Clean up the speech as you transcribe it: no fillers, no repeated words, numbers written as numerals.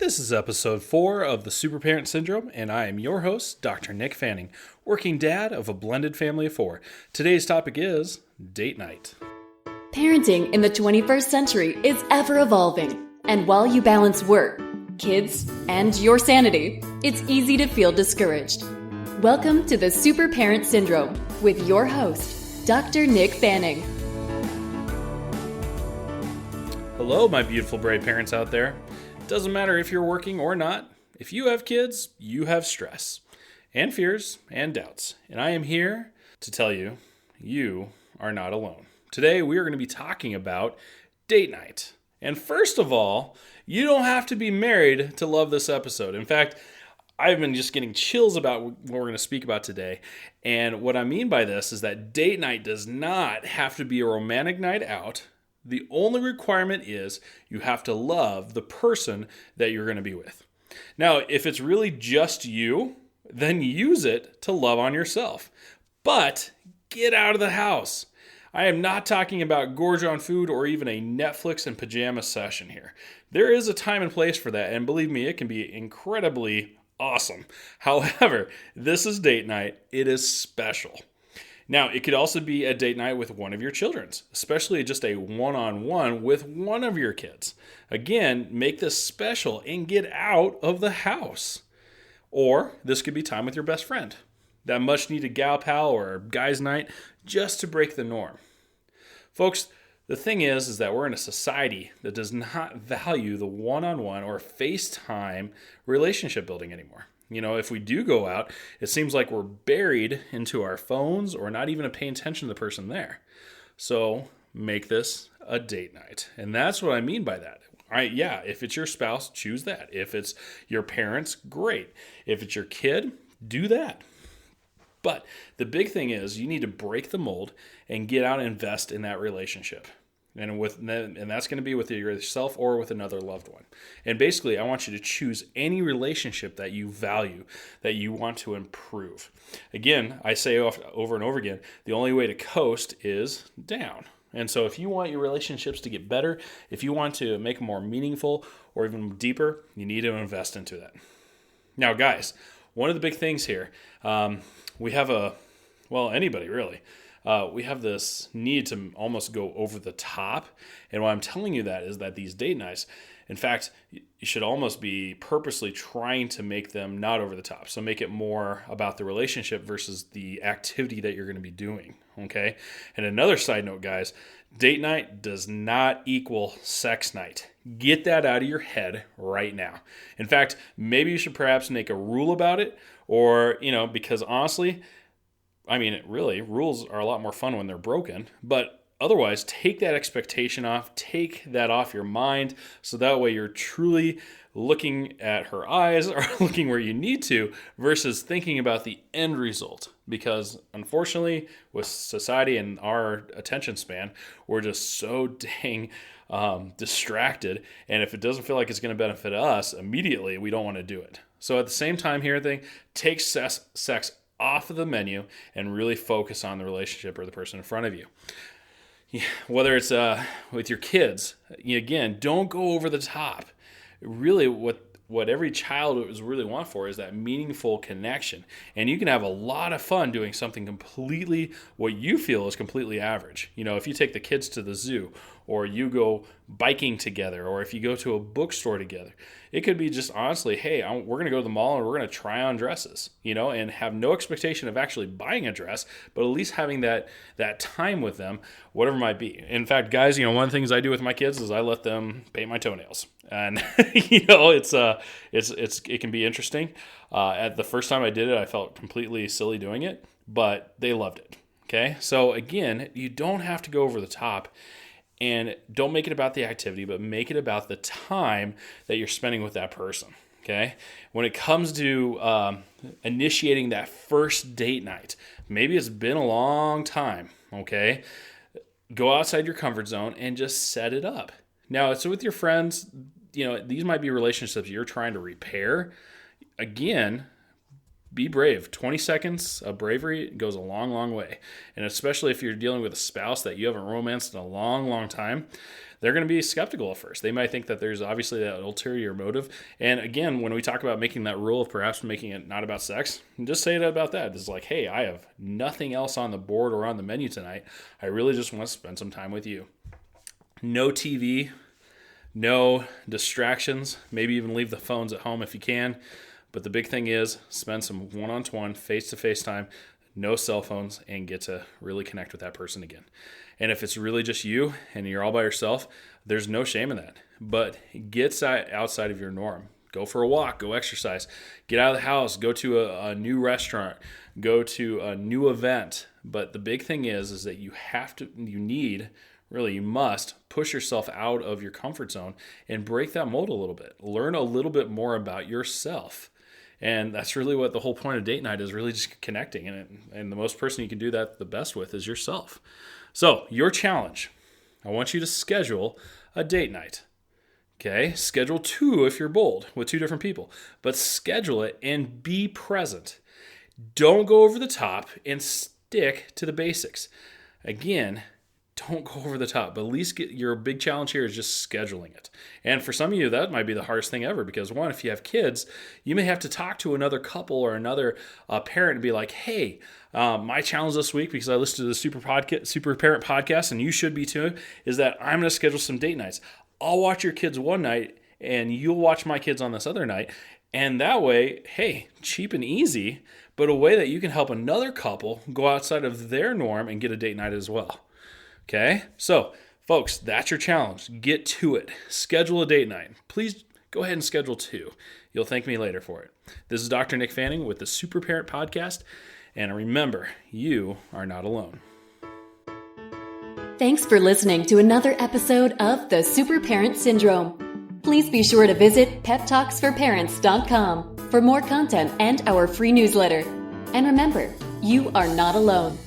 This is episode 4 of the Superparent Syndrome, and I am your host, Dr. Nick Fanning, working dad of a blended family of 4. Today's topic is date night. Parenting in the 21st century is ever evolving, and while you balance work, kids, and your sanity, it's easy to feel discouraged. Welcome to the Superparent Syndrome with your host, Dr. Nick Fanning. Hello, my beautiful brave parents out there. It doesn't matter if you're working or not. If you have kids, you have stress and fears and doubts. And I am here to tell you, you are not alone. Today, we are going to be talking about date night. And first of all, you don't have to be married to love this episode. In fact, I've been just getting chills about what we're going to speak about today. And what I mean by this is that date night does not have to be a romantic night out. The only requirement is you have to love the person that you're going to be with. Now, if it's really just you, then use it to love on yourself. But get out of the house. I am not talking about gorge on food or even a Netflix and pajama session here. There is a time and place for that, and believe me, it can be incredibly awesome. However, this is date night. It is special. Now, it could also be a date night with one of your children's, especially just a one-on-one with one of your kids. Again, make this special and get out of the house. Or this could be time with your best friend. That much-needed gal pal or guys' night just to break the norm. Folks, the thing is that we're in a society that does not value the one-on-one or FaceTime relationship building anymore. You know, if we do go out, it seems like we're buried into our phones or not even paying attention to the person there. So make this a date night. And that's what I mean by that. Yeah, if it's your spouse, choose that. If it's your parents, great. If it's your kid, do that. But the big thing is you need to break the mold and get out and invest in that relationship. And that's going to be with yourself or with another loved one. And basically, I want you to choose any relationship that you value, that you want to improve. Again, I say over and over again, the only way to coast is down. And so if you want your relationships to get better, if you want to make them more meaningful or even deeper, you need to invest into that. Now, guys, one of the big things here, we have anybody really. We have this need to almost go over the top. And why I'm telling you that is that these date nights, in fact, you should almost be purposely trying to make them not over the top. So make it more about the relationship versus the activity that you're going to be doing. Okay. And another side note, guys, date night does not equal sex night. Get that out of your head right now. In fact, maybe you should perhaps make a rule about it or, because honestly, rules are a lot more fun when they're broken, but otherwise, take that expectation off, take that off your mind, so that way you're truly looking at her eyes or looking where you need to versus thinking about the end result. Because unfortunately, with society and our attention span, we're just so dang distracted, and if it doesn't feel like it's going to benefit us immediately, we don't want to do it. So at the same time here, take sex off of the menu and really focus on the relationship or the person in front of you. Whether it's with your kids, again, don't go over the top. Really, what every child is really want for is that meaningful connection. And you can have a lot of fun doing something completely, what you feel is completely average. If you take the kids to the zoo, or you go biking together, or if you go to a bookstore together, it could be just honestly, hey, we're going to go to the mall and we're going to try on dresses, and have no expectation of actually buying a dress, but at least having that time with them, whatever it might be. In fact, guys, one of the things I do with my kids is I let them paint my toenails. And, it can be interesting. At the first time I did it, I felt completely silly doing it, but they loved it. Okay. So again, you don't have to go over the top. And don't make it about the activity, but make it about the time that you're spending with that person, okay? When it comes to initiating that first date night, maybe it's been a long time, okay? Go outside your comfort zone and just set it up. Now, so with your friends, these might be relationships you're trying to repair. Again, be brave. 20 seconds of bravery goes a long, long way. And especially if you're dealing with a spouse that you haven't romanced in a long, long time, they're going to be skeptical at first. They might think that there's obviously that ulterior motive. And again, when we talk about making that rule of perhaps making it not about sex, just say it about that. It's like, hey, I have nothing else on the board or on the menu tonight. I really just want to spend some time with you. No TV, no distractions, maybe even leave the phones at home if you can. But the big thing is spend some one-on-one, face-to-face time, no cell phones, and get to really connect with that person again. And if it's really just you and you're all by yourself, there's no shame in that. But get outside of your norm. Go for a walk, go exercise, get out of the house, go to a new restaurant, go to a new event. But the big thing is that you must push yourself out of your comfort zone and break that mold a little bit. Learn a little bit more about yourself. And that's really what the whole point of date night is, really just connecting. And the most person you can do that the best with is yourself. So your challenge, I want you to schedule a date night. Okay, schedule 2 if you're bold with 2 different people, but schedule it and be present. Don't go over the top and stick to the basics. Again, don't go over the top, but at least your big challenge here is just scheduling it. And for some of you, that might be the hardest thing ever because one, if you have kids, you may have to talk to another couple or another parent and be like, hey, my challenge this week, because I listened to the Super Parent podcast, and you should be too, is that I'm going to schedule some date nights. I'll watch your kids one night and you'll watch my kids on this other night. And that way, hey, cheap and easy, but a way that you can help another couple go outside of their norm and get a date night as well. Okay, so folks, that's your challenge. Get to it. Schedule a date night. Please go ahead and schedule 2. You'll thank me later for it. This is Dr. Nick Fanning with the Super Parent Podcast, and remember, you are not alone. Thanks for listening to another episode of the Super Parent Syndrome. Please be sure to visit peptalksforparents.com for more content and our free newsletter. And remember, you are not alone.